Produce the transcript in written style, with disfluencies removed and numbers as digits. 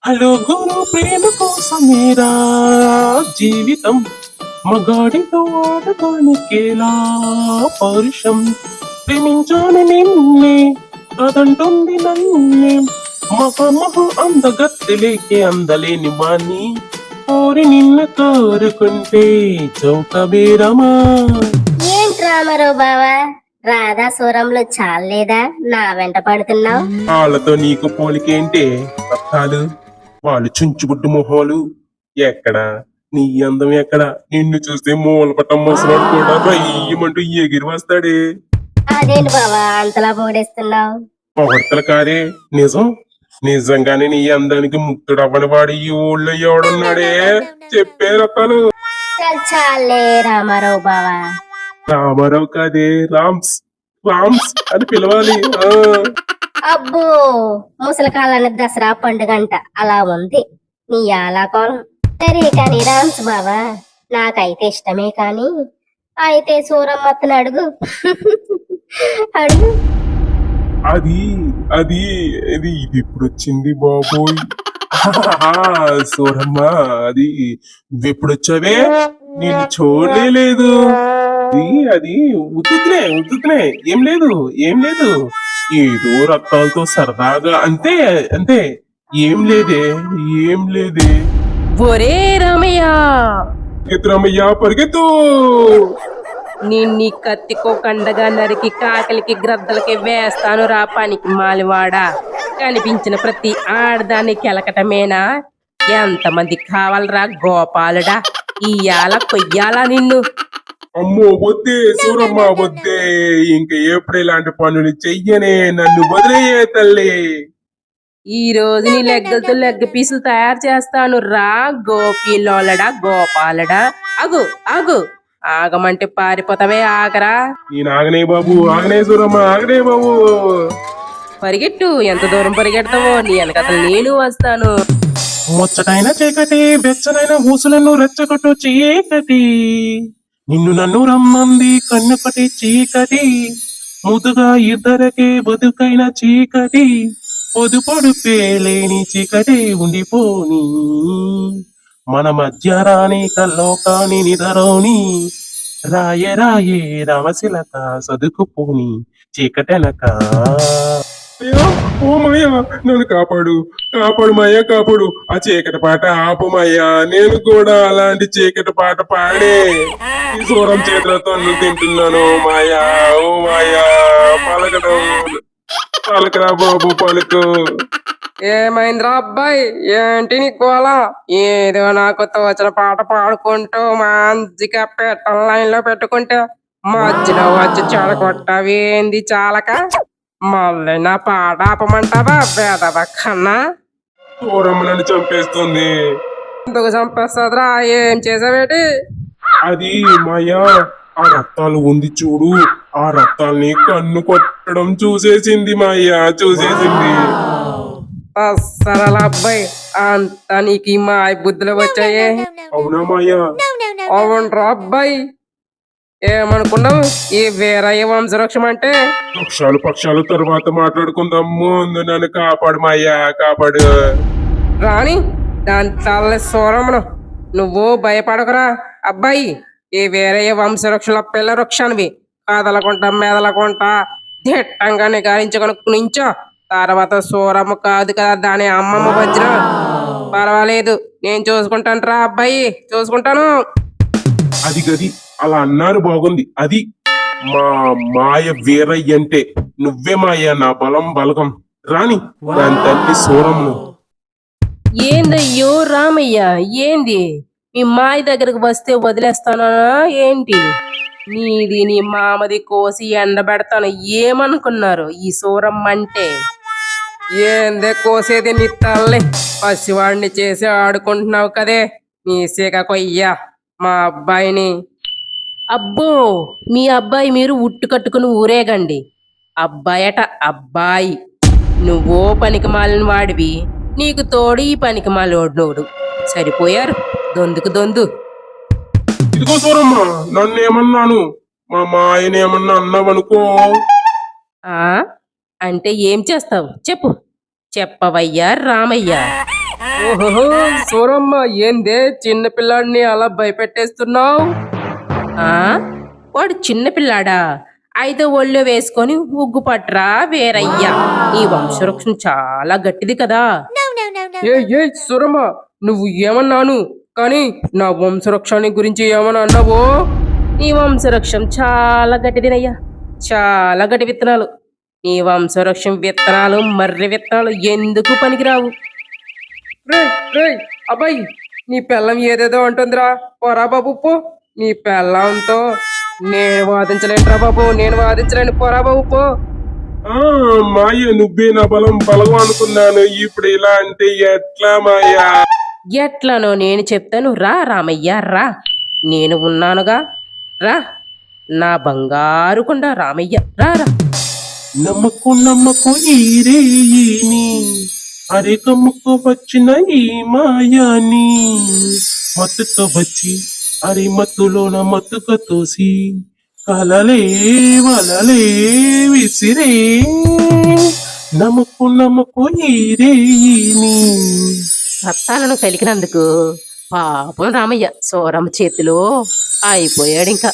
Hello గురు ప్రేమ కోసమేరా జీవితం మగాడితో ఆడటానికేలా పౌరుషం ప్రేమించాను నిన్నే కాదంటుంది నన్నే మహమహ అందగత్తెలేకే అందలేని వాణ్ణి కోరి నిన్ను కోరుకుంటే చౌకబేరమా. ఏంటి రామారావు బావా, రాధా స్వరంలో చాలేదా నా వెంట పడుతున్నావు? వాళ్ళతో నీకు పోలికేంటే రక్తాలు, వాళ్ళు చుంచుబుడ్డు మొహాలు. ఎక్కడ నీ అందం ఎక్కడ? నిన్ను చూస్తే మూలపట్టం ముసలాడు కూడా రయ్యమంటూ ఎగిరి వస్తాడే. అదేంటి బావా అంతలా పొగిడేస్తున్నావు? పొగడ్తల కారే నిజం. నిజంగానే నీ అందానికి ముక్తుడవ్వని వాడు ఈ ఊళ్ళో ఎవడున్నాడే? చెప్పే రకాలు. చాలే రామారావు బావా. రామారావు కాదే, రామ్స్. రామ్స్ అని పిలవాలి. అబ్బో, ముసలికాళ్ళని దసరా పండుగంట అలా ఉంది నీ ఆలాకోలం. సరే కాని రామ్స్ బావా, నాకైతే ఇష్టమే కాని అయితే సూరమ్మత్తను అడుగు. అడుగు. అది అది ఇది ఇది ఇప్పుడు వచ్చింది బాబోయ్. సూరమ్మ, అది ఇప్పుడు వచ్చావే, నేను చూడలేదు. అది ఉత్తుతునే ఏం లేదు ఏం లేదు, ఏదో రక్తాలతో సరదాగా అంతే అంతే. ఏం లేదే ఏం లేదే. ఒరే రామయ్య, పరిగెత్తు రమయ్య పరిగెత్తు. నిన్ని కత్తికో కండగా నరికి కాకలికి గ్రద్దలకి వేస్తాను రా పనికి మాలివాడా. కనిపించిన ప్రతి ఆడదాన్ని కెలకటమేనా? ఎంతమంది కావాలరా గోపాలుడా? ఇయ్యాల కొయ్యాలా నిన్ను? అమ్మో వద్దే సూరమ్మ వద్దే, ఇంక ఎప్పుడు ఇలాంటి పనులు చెయ్యనే, నన్ను వదిలేయే తల్లి. ఈ రోజు నీ లెగ్గలతో లెగ్గ పీసులు తయారు చేస్తాను రా గోపిలోలడా గోపాలడా. అగు అగు, ఆగమంటే పారిపోతావే, ఆగరా. నేను ఆగనే బాబు, ఆగనే సూరమ్మ, ఆగనే బాబు. పరిగెట్టు, ఎంత దూరం పరిగెడతావో నీ వెనకతలు నేను వస్తాను. ముచ్చటైన చీకటి, బెచ్చనైన ఊసులను రెచ్చగొట్టు చీకటి, నిన్ను నన్ను రమ్మంది కన్నుకటి చీకటి, ముదుగా ఇద్దరికే బతుకైన చీకటి, పొదుపొడు పేలేని చీకటి ఉండిపోని, మన మధ్య రాని కల్లోకాని నిదరోని, రాయే రాయే రామశిలక సదుకుపోని చీకటెనక. ఓ మాయా, నన్ను కాపాడు కాపాడు మాయా కాపాడు. ఆ చీకటి పాట ఆపు మాయా, నేను కూడా అలాంటి చీకటి పాట పాడే ఈ దూరం చేతులతో తింటున్నాను మాయా. ఓ మాయా, పలకడం పలకరా బాబు పలుకు. ఏమైందిరా అబ్బాయి, ఏంటి నీ గోల? ఏదో నాకు తోచిన పాట పాడుకుంటూ మంచిగా పెట్ట లైన్ లో పెట్టుకుంటే మధ్యలో వచ్చి చెడగొట్టావేంది చాలక? మళ్ళీ నా పాట ఆపమంటావా వేదవ కన్నా? దూరమ్మ నన్ను చంపేస్తుంది. ఎందుకు చంపేస్తుందిరా? ఏం చేసావేటి? అది మాయా, ఆ రక్తాలు ఉంది చూడు, ఆ రక్తాల్ని కన్ను కొట్టడం చూసేసింది మాయా, చూసేసింది. అస్సలు అబ్బాయి, అంతా నీకు ఈ మాయ బుద్ధులు వచ్చాయే. అవునా మాయా? అవునరా అబ్బాయి, ఏమనుకున్నావు? ఈ వీరయ్య వంశవృక్షం అంటే పక్షాలు పక్షాలు తర్వాత మాట్లాడుకుందాం, ముందు నన్ను కాపాడు మాయా కాపాడు. రాని దాని తల్లి సూరమ్మను, నువ్వు భయపడకురా అబ్బాయి. ఈ వీరయ్య వంశవృక్షంలో పిల్ల వృక్షానివి. కదలకుంటా మెదలకుంటా దిట్టంగా నిగారించుకొని నుంచో. తర్వాత సూరమ్మ కాదు కదా దాని అమ్మమ్మ వజ్రం. పర్వాలేదు, నేను చూసుకుంటాను రా అబ్బాయి, చూసుకుంటాను. అది గది అలా అన్నారు బాగుంది. అది మా మాయ వీరయ్య అంటే నువ్వే మాయ, నా బలం బలగం. రాని దాని తల్లి సూరమ్మను. ఏందయ్యో రామయ్య, ఏంది మీ మాయ దగ్గరకు వస్తే వదిలేస్తానా ఏంటి? నీది నీ మామది కోసి ఎండబెడతాను ఏమనుకున్నారు ఈ సూరమ్మ అంటే? ఏందే కోసేది నీ తల్లి, పసివాడిని చేసి ఆడుకుంటున్నావు కదే నీ సీక కొయ్య మా అబ్బాయిని. అబ్బో, మీ అబ్బాయి మీరు ఉట్టు కట్టుకుని ఊరేగండి. అబ్బాయట అబ్బాయి. నువ్వో పనికి మాలిన వాడివి, నీకు తోడు ఈ పనికి మాలోడు. సరిపోయారు దొందుకు దొందు. ఇదిగో సూరమ్మ, నన్ను ఏమన్నాను, మా మాయని ఏమన్నా అన్నావనుకో. ఆ అంటే ఏం చేస్తావు చెప్పు, చెప్పవయ్యా రామయ్య. ఓహో సూరమ్మ ఏందే చిన్న పిల్లాడిని అలా భయపెట్టేస్తున్నావు ఆ వాడు చిన్న పిల్లాడా అయితే ఒళ్ళు వేసుకొని ఉగ్గు పట్రా వేరయ్యా నీ వంశవృక్షం చాలా గట్టిది కదా ఏ సురమ్మ నువ్వు ఏమన్నాను కానీ నా వంశవృక్షాన్ని గురించి ఏమన్నా అన్నావో నీ వంశవృక్షం చాలా గట్టిదినయ్యా చాలా గట్టి విత్తనాలు నీ వంశవృక్షం విత్తనాలు మర్రి విత్తనాలు ఎందుకు పనికిరావు రేయ్ అబ్బాయి నీ పెళ్ళం ఏదేదో అంటుందిరా పోరా బాబు పో నీ పెళ్ళంతో నేను వాదించలేనురా బాబు నేను వాదించలేను పోరా బాబు పో ఆ మాయ నువ్వే నా బలం అనుకున్నాను ఇప్పుడు ఇలా అంటే ఎట్లా మాయా ఎట్లనో నేను చెప్తాను రా రామయ్య రా నేను ఉన్నానుగా రా నా బంగారు కొండ రామయ్య రా రా నమ్మకు ఈరేని అరే కమ్ముకు వచ్చిన ఈ మాయాని మత్తుతో వచ్చి అరే మత్తులోన మత్తుక తోసి కలలే వలలే విసిరే నమ్మకు ఈరేని రత్తాలను కలిగినందుకు పాపం రామయ్య సోరమ్మ చేతిలో అయిపోయాడు ఇంకా